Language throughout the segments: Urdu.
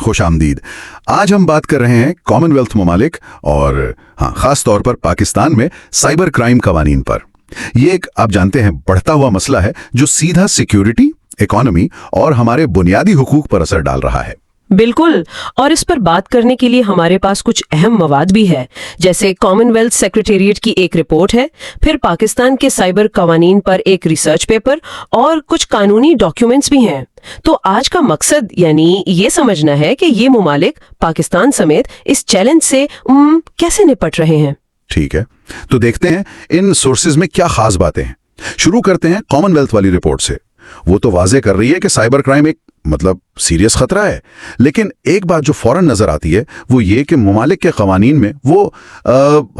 خوش آمدید. آج ہم بات کر رہے ہیں کامن ویلتھ ممالک اور خاص طور پر پاکستان میں سائبر کرائم قوانین پر. یہ ایک آپ جانتے ہیں بڑھتا ہوا مسئلہ ہے جو سیدھا سیکیورٹی، اکانومی اور ہمارے بنیادی حقوق پر اثر ڈال رہا ہے. بالکل، اور اس پر بات کرنے کے لیے ہمارے پاس کچھ اہم مواد بھی ہے، جیسے کامن ویلتھ سیکریٹریٹ کی ایک رپورٹ ہے، پھر پاکستان کے سائبر قوانین پر ایک ریسرچ پیپر اور کچھ قانونی ڈاکیومنٹس بھی ہیں. تو آج کا مقصد یعنی یہ سمجھنا ہے کہ یہ ممالک پاکستان سمیت اس چیلنج سے کیسے نپٹ رہے ہیں. ٹھیک ہے، تو دیکھتے ہیں ان سورسز میں کیا خاص باتیں ہیں. شروع کرتے ہیں کامن ویلتھ والی رپورٹ سے. وہ تو واضح کر رہی ہے کہ سائبر کرائم ایک سیریس خطرہ ہے، لیکن ایک بات جو فوراً نظر آتی ہے وہ یہ کہ ممالک کے قوانین میں وہ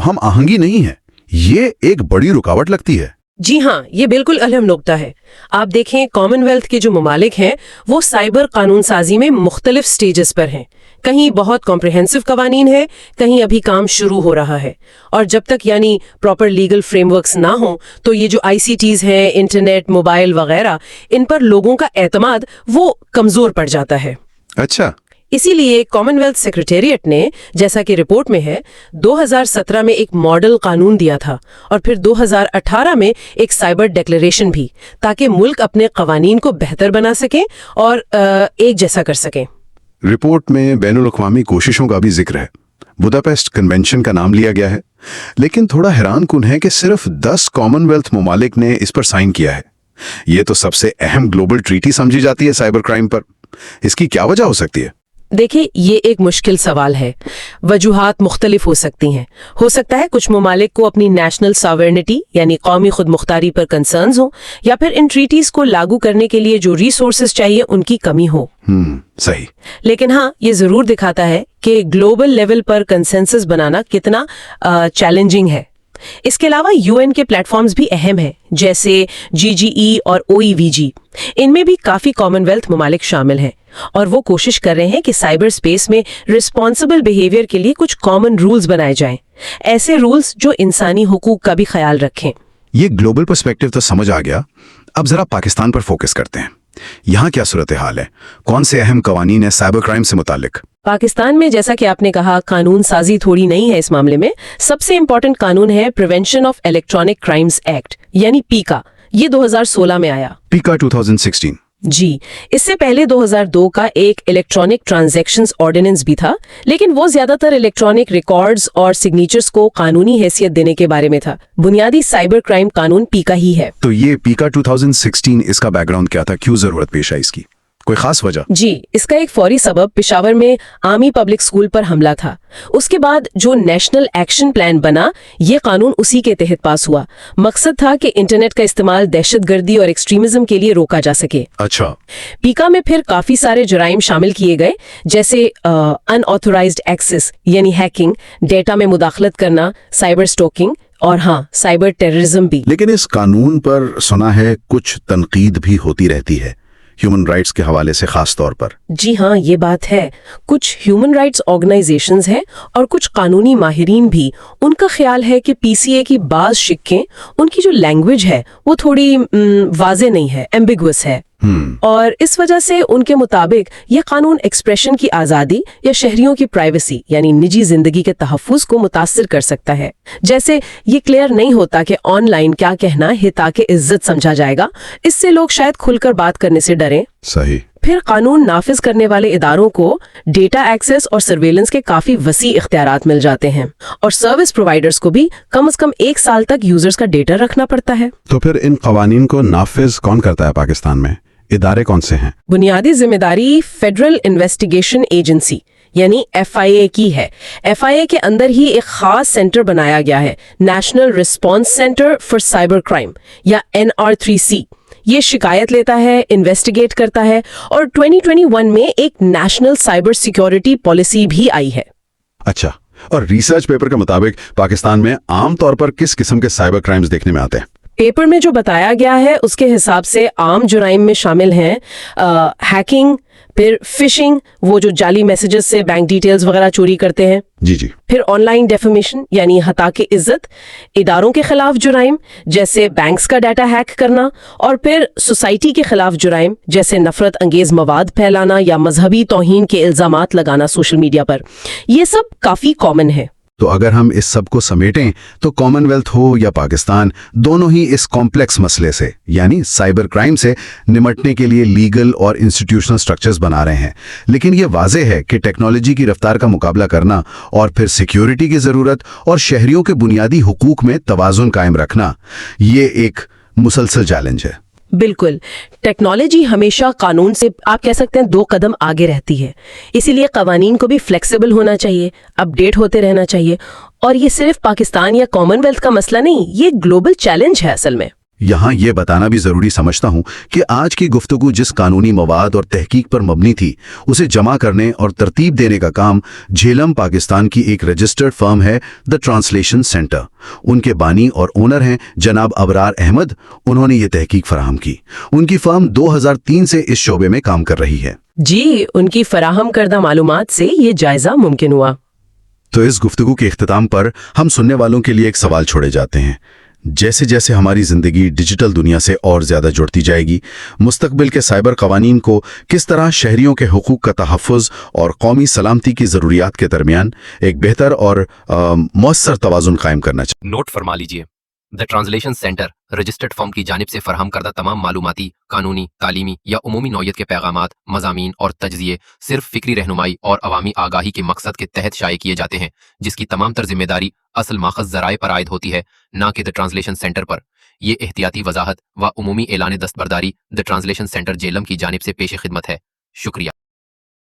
ہم آہنگی نہیں ہے. یہ ایک بڑی رکاوٹ لگتی ہے. جی ہاں، یہ بالکل اہم نقطہ ہے. آپ دیکھیں کامن ویلتھ کے جو ممالک ہیں وہ سائبر قانون سازی میں مختلف سٹیجز پر ہیں. کہیں بہت کمپریہنسو قوانین ہے، کہیں ابھی کام شروع ہو رہا ہے. اور جب تک یعنی پراپر لیگل فریم ورکس نہ ہوں تو یہ جو ICTs ہیں، انٹرنیٹ، موبائل وغیرہ، ان پر لوگوں کا اعتماد وہ کمزور پڑ جاتا ہے. اچھا، اسی لیے کامن ویلتھ سیکریٹریٹ نے، جیسا کہ رپورٹ میں ہے، 2017 میں ایک ماڈل قانون دیا تھا اور پھر 2018 میں ایک سائبر ڈیکلریشن بھی، تاکہ ملک اپنے قوانین کو بہتر بنا سکیں اور ایک جیسا کر سکیں. رپورٹ میں بین الاقوامی کوششوں کا بھی ذکر ہے. بوداپیسٹ کنونشن کا نام لیا گیا ہے، لیکن تھوڑا حیران کن ہے کہ صرف 10 کامن ویلتھ ممالک نے اس پر سائن کیا ہے. یہ تو سب سے اہم گلوبل ٹریٹی سمجھی جاتی ہے سائبر کرائم پر. اس کی کیا وجہ ہو سکتی ہے؟ دیکھیں، یہ ایک مشکل سوال ہے. وجوہات مختلف ہو سکتی ہیں. ہو سکتا ہے کچھ ممالک کو اپنی نیشنل ساورنٹی یعنی قومی خود مختاری پر کنسرنز ہوں، یا پھر ان ٹریٹیز کو لاگو کرنے کے لیے جو ریسورسز چاہیے ان کی کمی ہو. صحیح. لیکن ہاں، یہ ضرور دکھاتا ہے کہ گلوبل لیول پر کنسنسس بنانا کتنا چیلنجنگ ہے. اس کے علاوہ UN کے پلیٹ فارمز بھی اہم ہیں، جیسے GGE اور OEVG. ان میں بھی کافی کامن ویلتھ ممالک شامل ہیں اور وہ کوشش کر رہے ہیں کہ سائبر سپیس میں رسپانسبل بیہیویئر کے لیے کچھ کامن رولز بنائے جائیں، ایسے رولز جو انسانی حقوق کا بھی خیال رکھیں. یہ گلوبل پرسپیکٹیو تو سمجھ آ گیا. اب ذرا پاکستان پر فوکس کرتے ہیں. یہاں کیا صورتحال ہے؟ کون سے اہم قوانین ہیں سائبر کرائم سے متعلق؟ پاکستان میں جیسا کہ آپ نے کہا، قانون سازی تھوڑی نہیں ہے اس معاملے میں. سب سے امپورٹنٹ قانون ہے prevention of electronic crimes act یعنی پیکا. یہ 2016 میں آیا. پیکا 2016. جی، اس سے پہلے 2002 کا ایک الیکٹرانک ٹرانزیکشنز آرڈیننس بھی تھا، لیکن وہ زیادہ تر الیکٹرانک ریکارڈز اور سگنیچرز کو قانونی حیثیت دینے کے بارے میں تھا. بنیادی سائبر کرائم قانون پیکا ہی ہے. تو یہ پیکا 2016، اس کا بیک گراؤنڈ کیا تھا؟ کیوں ضرورت پیش آئی اس کی؟ کوئی خاص وجہ؟ جی، اس کا ایک فوری سبب پشاور میں عامی پبلک اسکول پر حملہ تھا. اس کے بعد جو نیشنل ایکشن پلان بنا، یہ قانون اسی کے تحت پاس ہوا. مقصد تھا کہ انٹرنیٹ کا استعمال دہشت گردی اور ایکسٹریمزم کے لیے روکا جا سکے. اچھا. پیکا میں پھر کافی سارے جرائم شامل کیے گئے، جیسے ان آتھورائزڈ ایکسس یعنی ہیکنگ، ڈیٹا میں مداخلت کرنا، سائبر اسٹوکنگ اور سائبر ٹیررزم بھی. لیکن اس قانون پر سنا ہے کچھ تنقید بھی ہوتی رہتی ہے، ہیومن رائٹس کے حوالے سے خاص طور پر. جی ہاں، یہ بات ہے. کچھ ہیومن رائٹس آرگنائزیشنز ہیں اور کچھ قانونی ماہرین بھی. ان کا خیال ہے کہ PCA کی بعض شقیں، ان کی جو لینگویج ہے وہ تھوڑی واضح نہیں ہے، ایمبیگوس ہے. اور اس وجہ سے ان کے مطابق یہ قانون ایکسپریشن کی آزادی یا شہریوں کی پرائیویسی یعنی نجی زندگی کے تحفظ کو متاثر کر سکتا ہے. جیسے یہ کلیئر نہیں ہوتا کہ آن لائن کیا کہنا ہتا کہ عزت سمجھا جائے گا. اس سے لوگ شاید کھل کر بات کرنے سے ڈریں. صحیح. پھر قانون نافذ کرنے والے اداروں کو ڈیٹا ایکسس اور سرویلنس کے کافی وسیع اختیارات مل جاتے ہیں، اور سروس پرووائیڈرز کو بھی کم از کم 1 سال تک یوزرز کا ڈیٹا رکھنا پڑتا ہے. تو پھر ان قوانین کو نافذ کون کرتا ہے پاکستان میں؟ ادارے کون سے ہیں؟ بنیادی ذمہ داری فیڈرل انویسٹیگیشن ایجنسی یعنی FIA کی ہے. FIA کے اندر ہی ایک خاص سینٹر بنایا گیا ہے، national response centre for cyber crime یا NR3C. یہ شکایت لیتا ہے، انویسٹیگیٹ کرتا ہے، اور 2021 میں ایک نیشنل سائبر سیکیورٹی پالیسی بھی آئی ہے. اچھا. اور ریسرچ پیپر کے مطابق پاکستان میں عام طور پر کس قسم کے سائبر کرائمز دیکھنے میں آتے ہیں؟ پیپر میں جو بتایا گیا ہے اس کے حساب سے عام جرائم میں شامل ہیں ہیکنگ، پھر فشنگ، وہ جو جعلی میسیجز سے بینک ڈیٹیلز وغیرہ چوری کرتے ہیں. جی پھر آن لائن ڈیفیمیشن یعنی ہتاک عزت، اداروں کے خلاف جرائم جیسے بینکس کا ڈیٹا ہیک کرنا، اور پھر سوسائٹی کے خلاف جرائم جیسے نفرت انگیز مواد پھیلانا یا مذہبی توہین کے الزامات لگانا سوشل میڈیا پر. یہ سب کافی کامن ہے. تو اگر ہم اس سب کو سمیٹیں تو کامن ویلتھ ہو یا پاکستان، دونوں ہی اس کمپلیکس مسئلے سے یعنی سائبر کرائم سے نمٹنے کے لیے لیگل اور انسٹیٹیوشنل سٹرکچرز بنا رہے ہیں. لیکن یہ واضح ہے کہ ٹیکنالوجی کی رفتار کا مقابلہ کرنا اور پھر سیکیورٹی کی ضرورت اور شہریوں کے بنیادی حقوق میں توازن قائم رکھنا، یہ ایک مسلسل چیلنج ہے. بالکل، ٹیکنالوجی ہمیشہ قانون سے آپ کہہ سکتے ہیں 2 قدم آگے رہتی ہے. اسی لیے قوانین کو بھی فلیکسیبل ہونا چاہیے، اپ ڈیٹ ہوتے رہنا چاہیے. اور یہ صرف پاکستان یا کامن ویلتھ کا مسئلہ نہیں، یہ گلوبل چیلنج ہے اصل میں. یہاں یہ بتانا بھی ضروری سمجھتا ہوں کہ آج کی گفتگو جس قانونی مواد اور تحقیق پر مبنی تھی، اسے جمع کرنے اور ترتیب دینے کا کام جھیلم پاکستان کی ایک رجسٹرڈ فرم ہے، دا ٹرانسلیشن سینٹر. ان کے بانی اور اونر ہیں جناب ابرار احمد. انہوں نے یہ تحقیق فراہم کی. ان کی فرم 2003 سے اس شعبے میں کام کر رہی ہے. جی، ان کی فراہم کردہ معلومات سے یہ جائزہ ممکن ہوا. تو اس گفتگو کے اختتام پر ہم سننے والوں کے لیے ایک سوال چھوڑے جاتے ہیں. جیسے جیسے ہماری زندگی ڈیجیٹل دنیا سے اور زیادہ جڑتی جائے گی، مستقبل کے سائبر قوانین کو کس طرح شہریوں کے حقوق کا تحفظ اور قومی سلامتی کی ضروریات کے درمیان ایک بہتر اور مؤثر توازن قائم کرنا چاہیے. نوٹ فرما لیجئے، دا ٹرانسلیشن سینٹر رجسٹرڈ فرم کی جانب سے فراہم کردہ تمام معلوماتی، قانونی، تعلیمی یا عمومی نوعیت کے پیغامات، مضامین اور تجزیے صرف فکری رہنمائی اور عوامی آگاہی کے مقصد کے تحت شائع کیے جاتے ہیں، جس کی تمام تر ذمہ داری اصل ماخذ ذرائع پر عائد ہوتی ہے، نہ کہ دا ٹرانسلیشن سینٹر پر. یہ احتیاطی وضاحت و عمومی اعلان دستبرداری دا ٹرانسلیشن سینٹر جیلم کی جانب سے پیش خدمت ہے. شکریہ.